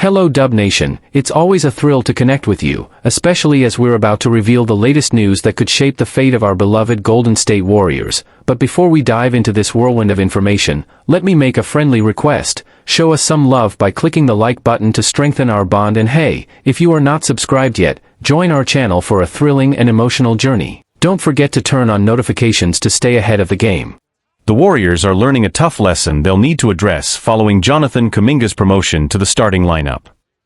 Hello Dub Nation, it's always a thrill to connect with you, especially as we're about to reveal the latest news that could shape the fate of our beloved Golden State Warriors. But before we dive into this whirlwind of information, let me make a friendly request. Show us some love by clicking the like button to strengthen our bond, and hey, if you are not subscribed yet, join our channel for a thrilling and emotional journey. Don't forget to turn on notifications to stay ahead of the game. The Warriors are learning a tough lesson they'll need to address following Jonathan Kuminga's promotion to the starting lineup.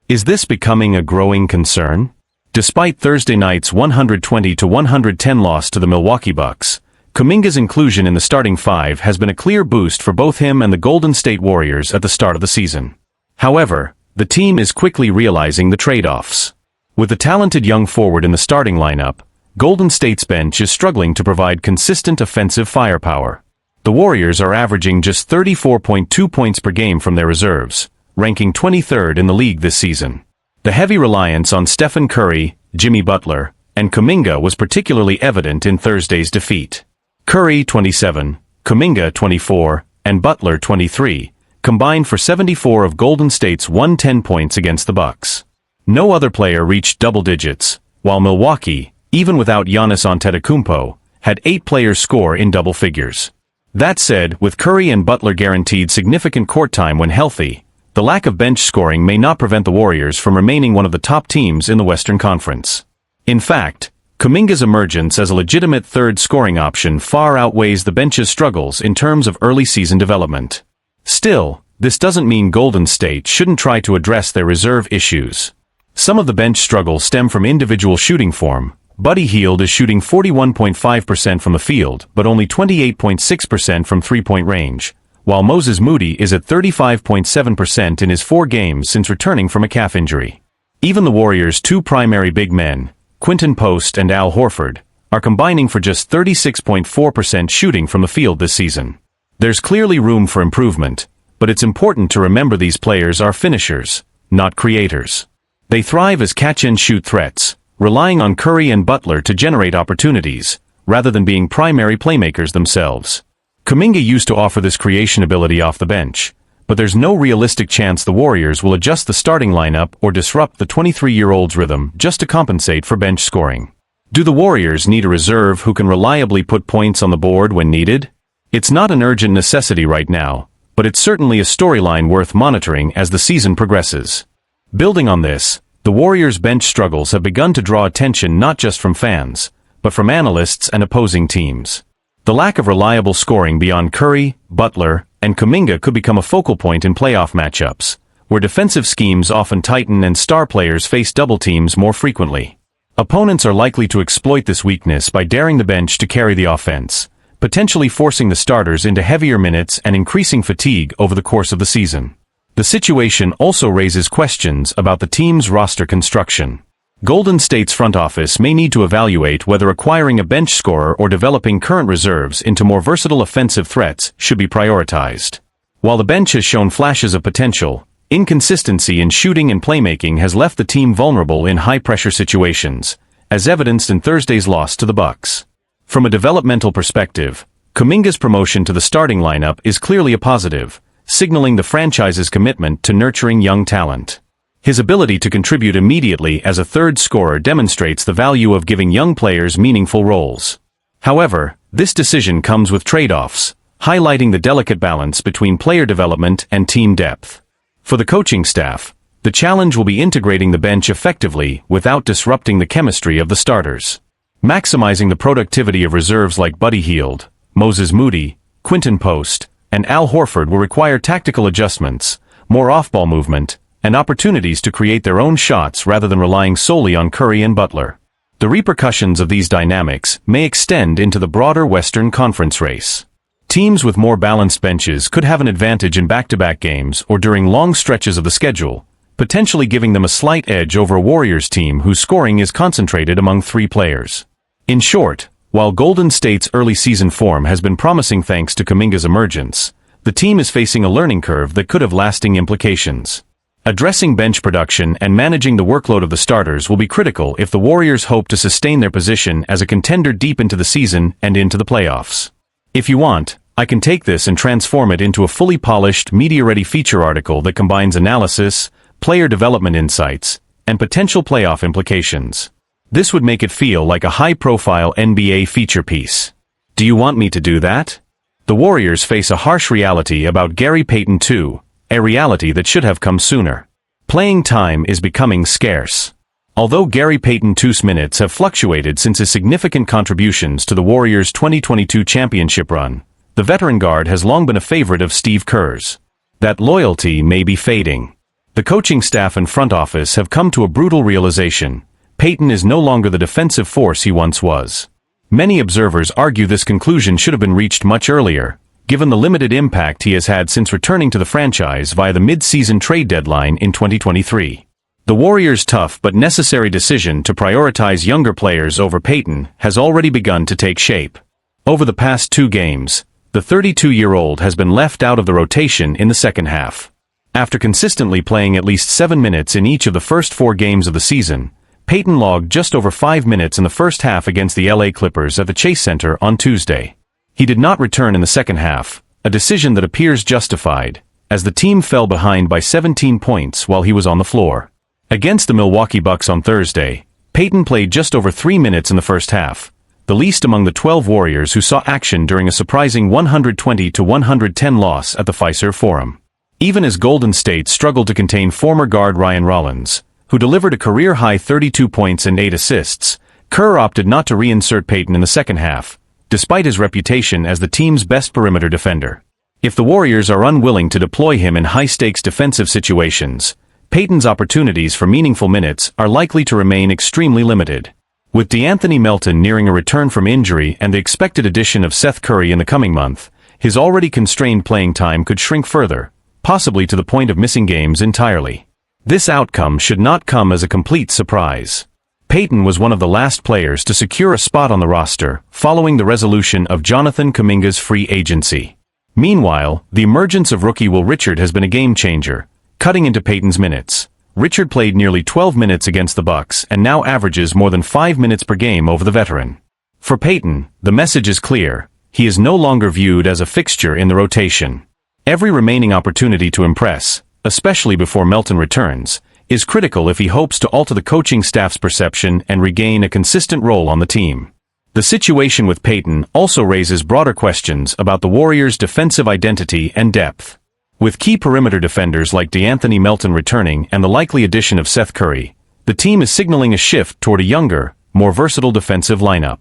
Is this becoming a growing concern? Despite Thursday night's 120-110 loss to the Milwaukee Bucks, Kuminga's inclusion in the starting five has been a clear boost for both him and the Golden State Warriors at the start of the season. However, the team is quickly realizing the trade-offs. With the talented young forward in the starting lineup, Golden State's bench is struggling to provide consistent offensive firepower. The Warriors are averaging just 34.2 points per game from their reserves, ranking 23rd in the league this season. The heavy reliance on Stephen Curry, Jimmy Butler, and Kuminga was particularly evident in Thursday's defeat. Curry 27, Kuminga 24, and Butler 23, combined for 74 of Golden State's 110 points against the Bucks. No other player reached double digits, while Milwaukee, even without Giannis Antetokounmpo, had 8 players score in double figures. That said, with Curry and Butler guaranteed significant court time when healthy, the lack of bench scoring may not prevent the Warriors from remaining one of the top teams in the Western Conference. In fact, Kuminga's emergence as a legitimate third scoring option far outweighs the bench's struggles in terms of early season development. Still, this doesn't mean Golden State shouldn't try to address their reserve issues. Some of the bench struggles stem from individual shooting form. Buddy Hield is shooting 41.5% from the field, but only 28.6% from three-point range, while Moses Moody is at 35.7% in his 4 games since returning from a calf injury. Even the Warriors' 2 primary big men, Quinton Post and Al Horford, are combining for just 36.4% shooting from the field this season. There's clearly room for improvement, but it's important to remember these players are finishers, not creators. They thrive as catch-and-shoot threats, relying on Curry and Butler to generate opportunities, rather than being primary playmakers themselves. Kuminga used to offer this creation ability off the bench, but there's no realistic chance the Warriors will adjust the starting lineup or disrupt the 23-year-old's rhythm just to compensate for bench scoring. Do the Warriors need a reserve who can reliably put points on the board when needed? It's not an urgent necessity right now, but it's certainly a storyline worth monitoring as the season progresses. Building on this, the Warriors' bench struggles have begun to draw attention not just from fans, but from analysts and opposing teams. The lack of reliable scoring beyond Curry, Butler, and Kuminga could become a focal point in playoff matchups, where defensive schemes often tighten and star players face double teams more frequently. Opponents are likely to exploit this weakness by daring the bench to carry the offense, potentially forcing the starters into heavier minutes and increasing fatigue over the course of the season. The situation also raises questions about the team's roster construction. Golden State's front office may need to evaluate whether acquiring a bench scorer or developing current reserves into more versatile offensive threats should be prioritized. While the bench has shown flashes of potential, inconsistency in shooting and playmaking has left the team vulnerable in high-pressure situations, as evidenced in Thursday's loss to the Bucks. From a developmental perspective, Kuminga's promotion to the starting lineup is clearly a positive, signaling the franchise's commitment to nurturing young talent. His ability to contribute immediately as a third scorer demonstrates the value of giving young players meaningful roles. However, this decision comes with trade-offs, highlighting the delicate balance between player development and team depth. For the coaching staff, the challenge will be integrating the bench effectively without disrupting the chemistry of the starters. Maximizing the productivity of reserves like Buddy Hield, Moses Moody, Quinton Post, and Al Horford will require tactical adjustments, more off-ball movement, and opportunities to create their own shots rather than relying solely on Curry and Butler. The repercussions of these dynamics may extend into the broader Western Conference race. Teams with more balanced benches could have an advantage in back-to-back games or during long stretches of the schedule, potentially giving them a slight edge over a Warriors team whose scoring is concentrated among 3 players. In short, while Golden State's early season form has been promising thanks to Kuminga's emergence, the team is facing a learning curve that could have lasting implications. Addressing bench production and managing the workload of the starters will be critical if the Warriors hope to sustain their position as a contender deep into the season and into the playoffs. If you want, I can take this and transform it into a fully polished, media-ready feature article that combines analysis, player development insights, and potential playoff implications. This would make it feel like a high-profile NBA feature piece. Do you want me to do that? The Warriors face a harsh reality about Gary Payton II, a reality that should have come sooner. Playing time is becoming scarce. Although Gary Payton II's minutes have fluctuated since his significant contributions to the Warriors' 2022 championship run, the veteran guard has long been a favorite of Steve Kerr's. That loyalty may be fading. The coaching staff and front office have come to a brutal realization: Payton is no longer the defensive force he once was. Many observers argue this conclusion should have been reached much earlier, given the limited impact he has had since returning to the franchise via the mid-season trade deadline in 2023. The Warriors' tough but necessary decision to prioritize younger players over Payton has already begun to take shape. Over the past 2 games, the 32-year-old has been left out of the rotation in the second half. After consistently playing at least 7 minutes in each of the first 4 games of the season, Payton logged just over 5 minutes in the first half against the LA Clippers at the Chase Center on Tuesday. He did not return in the second half, a decision that appears justified, as the team fell behind by 17 points while he was on the floor. Against the Milwaukee Bucks on Thursday, Payton played just over 3 minutes in the first half, the least among the 12 Warriors who saw action during a surprising 120-110 loss at the Fiserv Forum. Even as Golden State struggled to contain former guard Ryan Rollins, who delivered a career-high 32 points and 8 assists, Kerr opted not to reinsert Payton in the second half, despite his reputation as the team's best perimeter defender. If the Warriors are unwilling to deploy him in high-stakes defensive situations, Payton's opportunities for meaningful minutes are likely to remain extremely limited. With DeAnthony Melton nearing a return from injury and the expected addition of Seth Curry in the coming month, his already constrained playing time could shrink further, possibly to the point of missing games entirely. This outcome should not come as a complete surprise. Payton was one of the last players to secure a spot on the roster following the resolution of Jonathan Kuminga's free agency. Meanwhile, the emergence of rookie Will Richard has been a game-changer, cutting into Payton's minutes. Richard played nearly 12 minutes against the Bucks and now averages more than 5 minutes per game over the veteran. For Payton, the message is clear: he is no longer viewed as a fixture in the rotation. Every remaining opportunity to impress, especially before Melton returns, is critical if he hopes to alter the coaching staff's perception and regain a consistent role on the team. The situation with Payton also raises broader questions about the Warriors' defensive identity and depth. With key perimeter defenders like DeAnthony Melton returning and the likely addition of Seth Curry, the team is signaling a shift toward a younger, more versatile defensive lineup.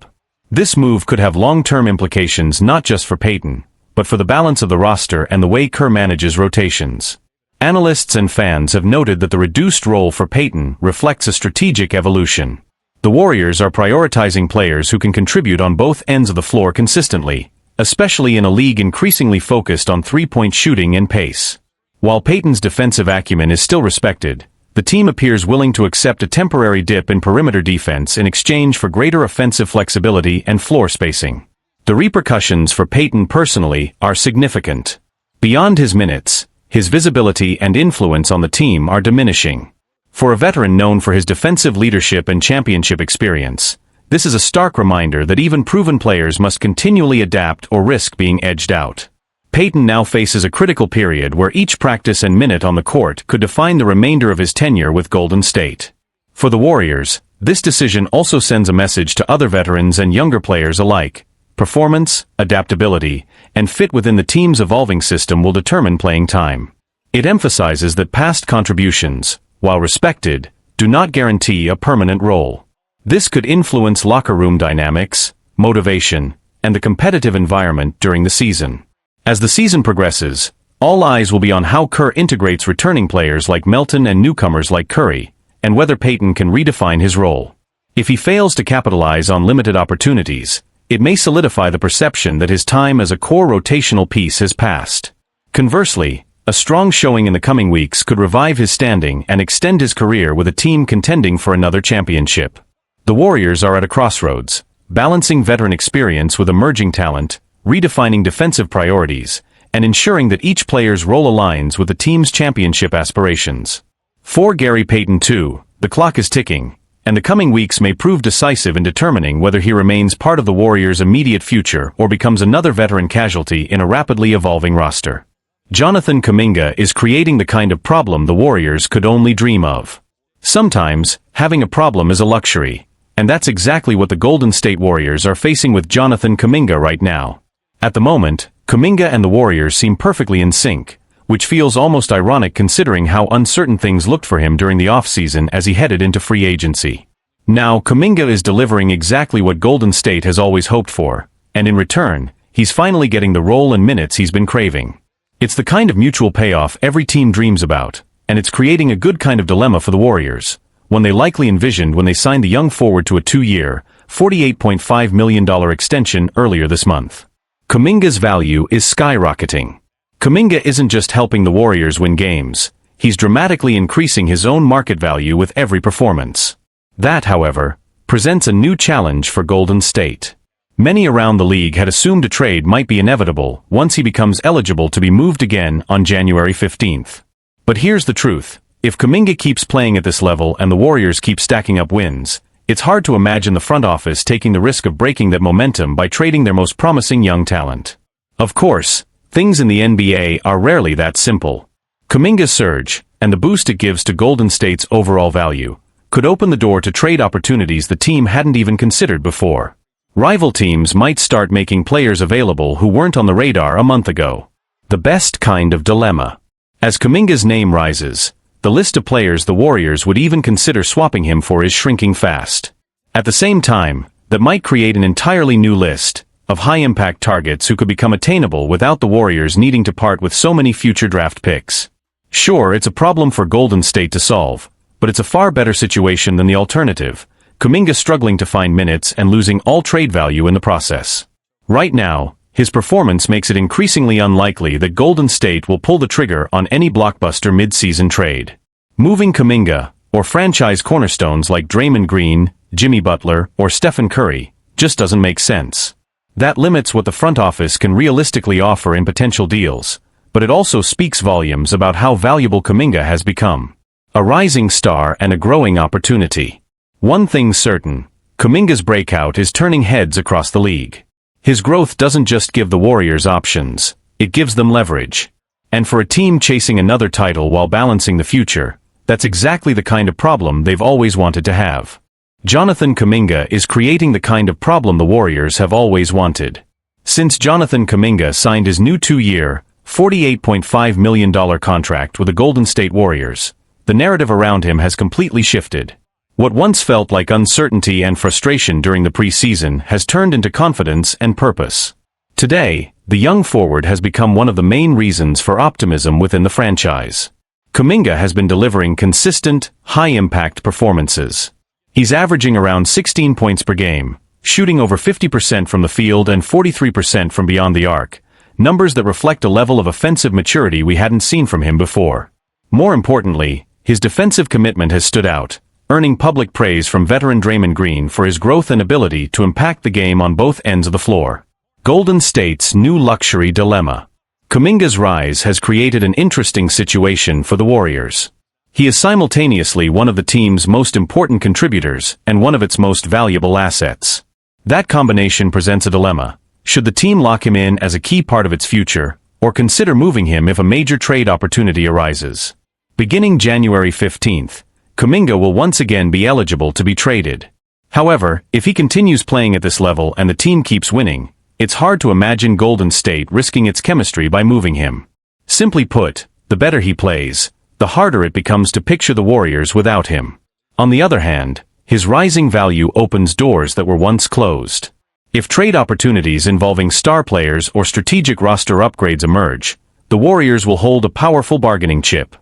This move could have long-term implications not just for Payton, but for the balance of the roster and the way Kerr manages rotations. Analysts and fans have noted that the reduced role for Payton reflects a strategic evolution. The Warriors are prioritizing players who can contribute on both ends of the floor consistently, especially in a league increasingly focused on three-point shooting and pace. While Payton's defensive acumen is still respected, the team appears willing to accept a temporary dip in perimeter defense in exchange for greater offensive flexibility and floor spacing. The repercussions for Payton personally are significant. Beyond his minutes, his visibility and influence on the team are diminishing. For a veteran known for his defensive leadership and championship experience, this is a stark reminder that even proven players must continually adapt or risk being edged out. Payton now faces a critical period where each practice and minute on the court could define the remainder of his tenure with Golden State. For the Warriors, this decision also sends a message to other veterans and younger players alike. Performance, adaptability, and fit within the team's evolving system will determine playing time. It emphasizes that past contributions, while respected, do not guarantee a permanent role. This could influence locker room dynamics, motivation, and the competitive environment during the season. As the season progresses, all eyes will be on how Kerr integrates returning players like Melton and newcomers like Curry, and whether Payton can redefine his role. If he fails to capitalize on limited opportunities, it may solidify the perception that his time as a core rotational piece has passed. Conversely, a strong showing in the coming weeks could revive his standing and extend his career with a team contending for another championship. The Warriors are at a crossroads, balancing veteran experience with emerging talent, redefining defensive priorities, and ensuring that each player's role aligns with the team's championship aspirations. For Gary Payton II, the clock is ticking, and the coming weeks may prove decisive in determining whether he remains part of the Warriors' immediate future or becomes another veteran casualty in a rapidly evolving roster. Jonathan Kuminga is creating the kind of problem the Warriors could only dream of. Sometimes, having a problem is a luxury, and that's exactly what the Golden State Warriors are facing with Jonathan Kuminga right now. At the moment, Kuminga and the Warriors seem perfectly in sync, which feels almost ironic considering how uncertain things looked for him during the offseason as he headed into free agency. Now, Kuminga is delivering exactly what Golden State has always hoped for, and in return, he's finally getting the role and minutes he's been craving. It's the kind of mutual payoff every team dreams about, and it's creating a good kind of dilemma for the Warriors, one they likely envisioned when they signed the young forward to a 2-year, $48.5 million extension earlier this month. Kuminga's value is skyrocketing. Kuminga isn't just helping the Warriors win games, he's dramatically increasing his own market value with every performance. That, however, presents a new challenge for Golden State. Many around the league had assumed a trade might be inevitable once he becomes eligible to be moved again on January 15th. But here's the truth. If Kuminga keeps playing at this level and the Warriors keep stacking up wins, it's hard to imagine the front office taking the risk of breaking that momentum by trading their most promising young talent. Of course, things in the NBA are rarely that simple. Kuminga's surge, and the boost it gives to Golden State's overall value, could open the door to trade opportunities the team hadn't even considered before. Rival teams might start making players available who weren't on the radar a month ago. The best kind of dilemma. As Kuminga's name rises, the list of players the Warriors would even consider swapping him for is shrinking fast. At the same time, that might create an entirely new list of high-impact targets who could become attainable without the Warriors needing to part with so many future draft picks. Sure, it's a problem for Golden State to solve, but it's a far better situation than the alternative, Kuminga struggling to find minutes and losing all trade value in the process. Right now, his performance makes it increasingly unlikely that Golden State will pull the trigger on any blockbuster mid-season trade. Moving Kuminga, or franchise cornerstones like Draymond Green, Jimmy Butler, or Stephen Curry, just doesn't make sense. That limits what the front office can realistically offer in potential deals, but it also speaks volumes about how valuable Kuminga has become. A rising star and a growing opportunity. One thing's certain, Kuminga's breakout is turning heads across the league. His growth doesn't just give the Warriors options, it gives them leverage. And for a team chasing another title while balancing the future, that's exactly the kind of problem they've always wanted to have. Jonathan Kuminga is creating the kind of problem the Warriors have always wanted. Since Jonathan Kuminga signed his new 2-year, $48.5 million contract with the Golden State Warriors, the narrative around him has completely shifted. What once felt like uncertainty and frustration during the preseason has turned into confidence and purpose. Today, the young forward has become one of the main reasons for optimism within the franchise. Kuminga has been delivering consistent, high-impact performances. He's averaging around 16 points per game, shooting over 50% from the field and 43% from beyond the arc, numbers that reflect a level of offensive maturity we hadn't seen from him before. More importantly, his defensive commitment has stood out, earning public praise from veteran Draymond Green for his growth and ability to impact the game on both ends of the floor. Golden State's new luxury dilemma. Kuminga's rise has created an interesting situation for the Warriors. He is simultaneously one of the team's most important contributors and one of its most valuable assets. That combination presents a dilemma. Should the team lock him in as a key part of its future, or consider moving him if a major trade opportunity arises? Beginning January 15th, Kuminga will once again be eligible to be traded. However, if he continues playing at this level and the team keeps winning, it's hard to imagine Golden State risking its chemistry by moving him. Simply put, the better he plays, the harder it becomes to picture the Warriors without him. On the other hand, his rising value opens doors that were once closed. If trade opportunities involving star players or strategic roster upgrades emerge, the Warriors will hold a powerful bargaining chip.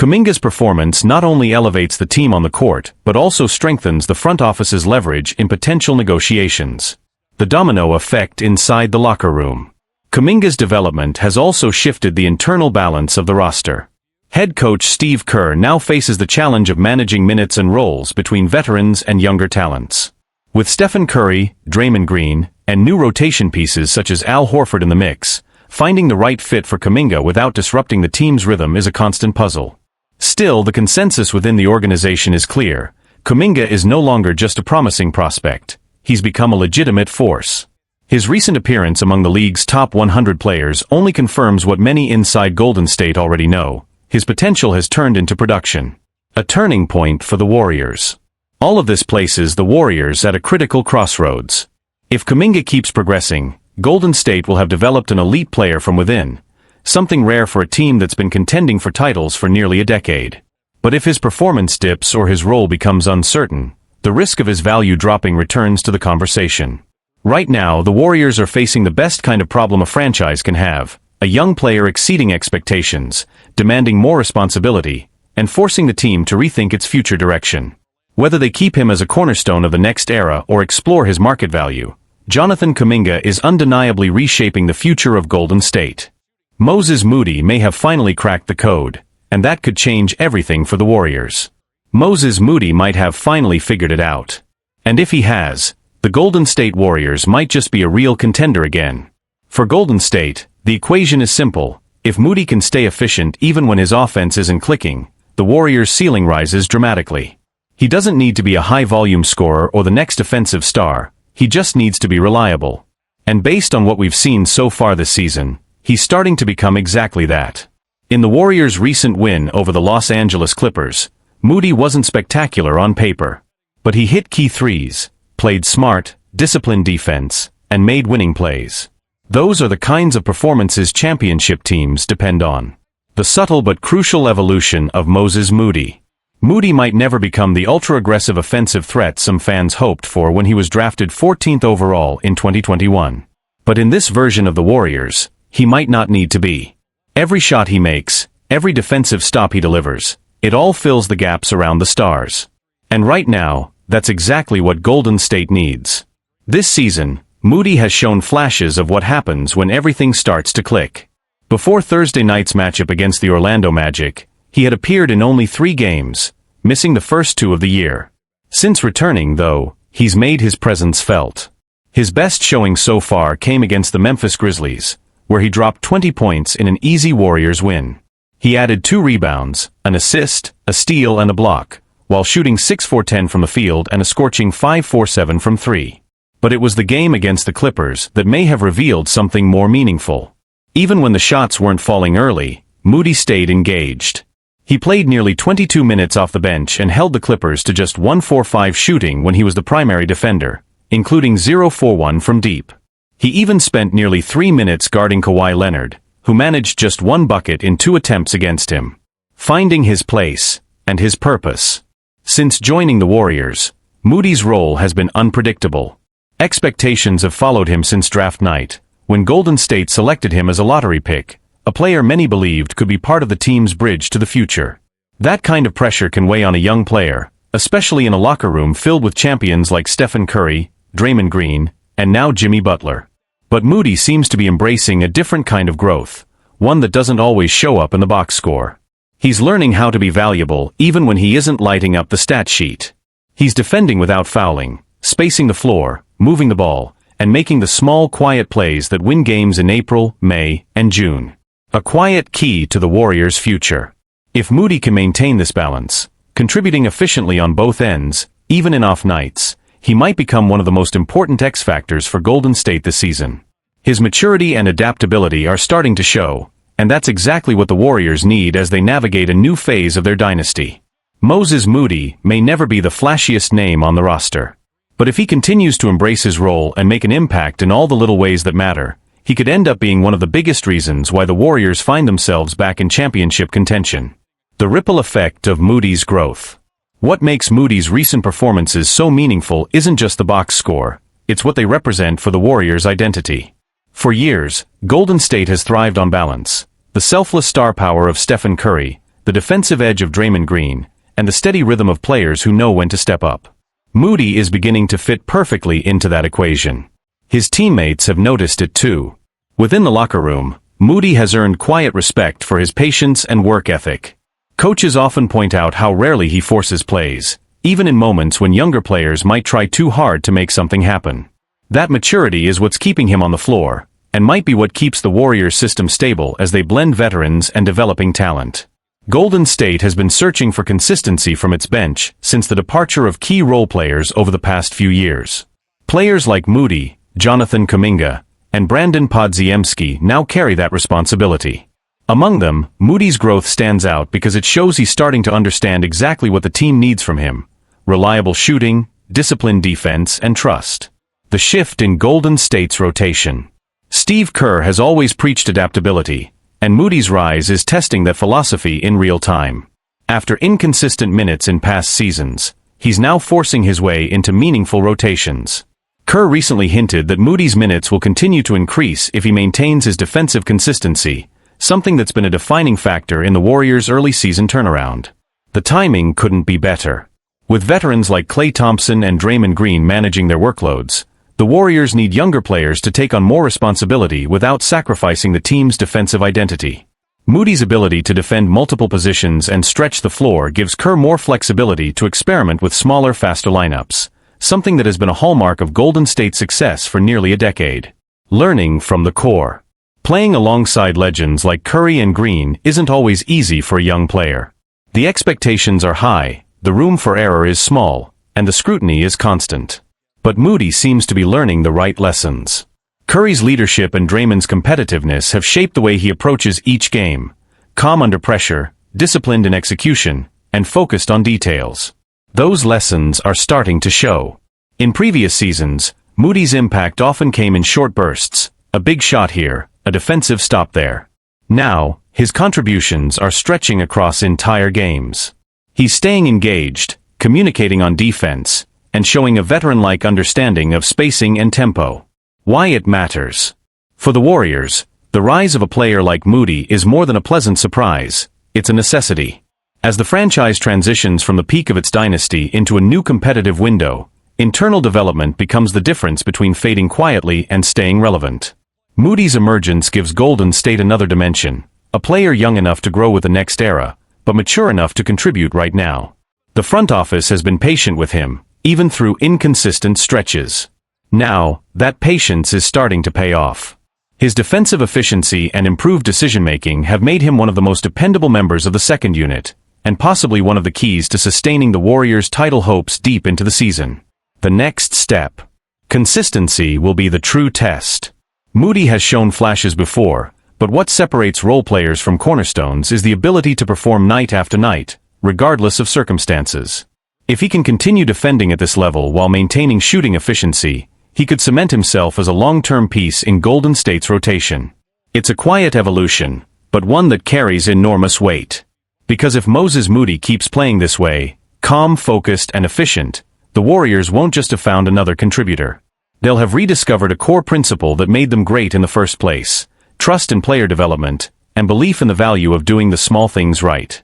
Kuminga's performance not only elevates the team on the court, but also strengthens the front office's leverage in potential negotiations. The domino effect inside the locker room. Kuminga's development has also shifted the internal balance of the roster. Head coach Steve Kerr now faces the challenge of managing minutes and roles between veterans and younger talents. With Stephen Curry, Draymond Green, and new rotation pieces such as Al Horford in the mix, finding the right fit for Kuminga without disrupting the team's rhythm is a constant puzzle. Still, the consensus within the organization is clear. Kuminga is no longer just a promising prospect. He's become a legitimate force. His recent appearance among the league's top 100 players only confirms what many inside Golden State already know. His potential has turned into production. A turning point for the Warriors. All of this places the Warriors at a critical crossroads. If Kuminga keeps progressing, Golden State will have developed an elite player from within, something rare for a team that's been contending for titles for nearly a decade. But if his performance dips or his role becomes uncertain, the risk of his value dropping returns to the conversation. Right now, the Warriors are facing the best kind of problem a franchise can have, a young player exceeding expectations, demanding more responsibility, and forcing the team to rethink its future direction. Whether they keep him as a cornerstone of the next era or explore his market value, Jonathan Kuminga is undeniably reshaping the future of Golden State. Moses Moody may have finally cracked the code, and that could change everything for the Warriors. Moses Moody might have finally figured it out. And if he has, the Golden State Warriors might just be a real contender again. For Golden State, the equation is simple. If Moody can stay efficient even when his offense isn't clicking, the Warriors' ceiling rises dramatically. He doesn't need to be a high-volume scorer or the next offensive star, he just needs to be reliable. And based on what we've seen so far this season, he's starting to become exactly that. In the Warriors' recent win over the Los Angeles Clippers, Moody wasn't spectacular on paper. But he hit key threes, played smart, disciplined defense, and made winning plays. Those are the kinds of performances championship teams depend on. The subtle but crucial evolution of Moses Moody. Moody might never become the ultra-aggressive offensive threat some fans hoped for when he was drafted 14th overall in 2021. But in this version of the Warriors, he might not need to be. Every shot he makes, every defensive stop he delivers, it all fills the gaps around the stars. And right now, that's exactly what Golden State needs. This season, Moody has shown flashes of what happens when everything starts to click. Before Thursday night's matchup against the Orlando Magic, he had appeared in only 3 games, missing the first 2 of the year. Since returning, though, he's made his presence felt. His best showing so far came against the Memphis Grizzlies, where he dropped 20 points in an easy Warriors win. He added 2 rebounds, an assist, a steal and a block, while shooting 6-for-10 from the field and a scorching 5-for-7 from 3. But it was the game against the Clippers that may have revealed something more meaningful. Even when the shots weren't falling early, Moody stayed engaged. He played nearly 22 minutes off the bench and held the Clippers to just 1-for-5 shooting when he was the primary defender, including 0-for-1 from deep. He even spent nearly 3 minutes guarding Kawhi Leonard, who managed just 1 bucket in 2 attempts against him. Finding his place, and his purpose. Since joining the Warriors, Moody's role has been unpredictable. Expectations have followed him since draft night, when Golden State selected him as a lottery pick, a player many believed could be part of the team's bridge to the future. That kind of pressure can weigh on a young player, especially in a locker room filled with champions like Stephen Curry, Draymond Green, and now Jimmy Butler. But Moody seems to be embracing a different kind of growth, one that doesn't always show up in the box score. He's learning how to be valuable even when he isn't lighting up the stat sheet. He's defending without fouling, spacing the floor, moving the ball, and making the small, quiet plays that win games in April, May, and June. A quiet key to the Warriors' future. If Moody can maintain this balance, contributing efficiently on both ends, even in off nights, he might become one of the most important X factors for Golden State this season. His maturity and adaptability are starting to show, and that's exactly what the Warriors need as they navigate a new phase of their dynasty. Moses Moody may never be the flashiest name on the roster. But if he continues to embrace his role and make an impact in all the little ways that matter, he could end up being one of the biggest reasons why the Warriors find themselves back in championship contention. The ripple effect of Moody's growth. What makes Moody's recent performances so meaningful isn't just the box score, it's what they represent for the Warriors' identity. For years, Golden State has thrived on balance. The selfless star power of Stephen Curry, the defensive edge of Draymond Green, and the steady rhythm of players who know when to step up. Moody is beginning to fit perfectly into that equation. His teammates have noticed it too. Within the locker room, Moody has earned quiet respect for his patience and work ethic. Coaches often point out how rarely he forces plays, even in moments when younger players might try too hard to make something happen. That maturity is what's keeping him on the floor, and might be what keeps the Warriors' system stable as they blend veterans and developing talent. Golden State has been searching for consistency from its bench since the departure of key role players over the past few years. Players like Moody, Jonathan Kuminga, and Brandon Podziemski now carry that responsibility. Among them, Moody's growth stands out because it shows he's starting to understand exactly what the team needs from him: reliable shooting, disciplined defense, and trust. The shift in Golden State's rotation. Steve Kerr has always preached adaptability, and Moody's rise is testing that philosophy in real time. After inconsistent minutes in past seasons, he's now forcing his way into meaningful rotations. Kerr recently hinted that Moody's minutes will continue to increase if he maintains his defensive consistency, something that's been a defining factor in the Warriors' early season turnaround. The timing couldn't be better. With veterans like Klay Thompson and Draymond Green managing their workloads, the Warriors need younger players to take on more responsibility without sacrificing the team's defensive identity. Moody's ability to defend multiple positions and stretch the floor gives Kerr more flexibility to experiment with smaller, faster lineups, something that has been a hallmark of Golden State's success for nearly a decade. Learning from the core. Playing alongside legends like Curry and Green isn't always easy for a young player. The expectations are high, the room for error is small, and the scrutiny is constant. But Moody seems to be learning the right lessons. Curry's leadership and Draymond's competitiveness have shaped the way he approaches each game: calm under pressure, disciplined in execution, and focused on details. Those lessons are starting to show. In previous seasons, Moody's impact often came in short bursts: a big shot here, a defensive stop there. Now, his contributions are stretching across entire games. He's staying engaged, communicating on defense, and showing a veteran-like understanding of spacing and tempo. Why it matters. For the Warriors, the rise of a player like Moody is more than a pleasant surprise, it's a necessity. As the franchise transitions from the peak of its dynasty into a new competitive window, internal development becomes the difference between fading quietly and staying relevant. Moody's emergence gives Golden State another dimension, a player young enough to grow with the next era, but mature enough to contribute right now. The front office has been patient with him, even through inconsistent stretches. Now, that patience is starting to pay off. His defensive efficiency and improved decision-making have made him one of the most dependable members of the second unit, and possibly one of the keys to sustaining the Warriors' title hopes deep into the season. The next step. Consistency will be the true test. Moody has shown flashes before, but what separates role players from cornerstones is the ability to perform night after night, regardless of circumstances. If he can continue defending at this level while maintaining shooting efficiency, he could cement himself as a long-term piece in Golden State's rotation. It's a quiet evolution, but one that carries enormous weight. Because if Moses Moody keeps playing this way, calm, focused, and efficient, the Warriors won't just have found another contributor. They'll have rediscovered a core principle that made them great in the first place: trust in player development, and belief in the value of doing the small things right.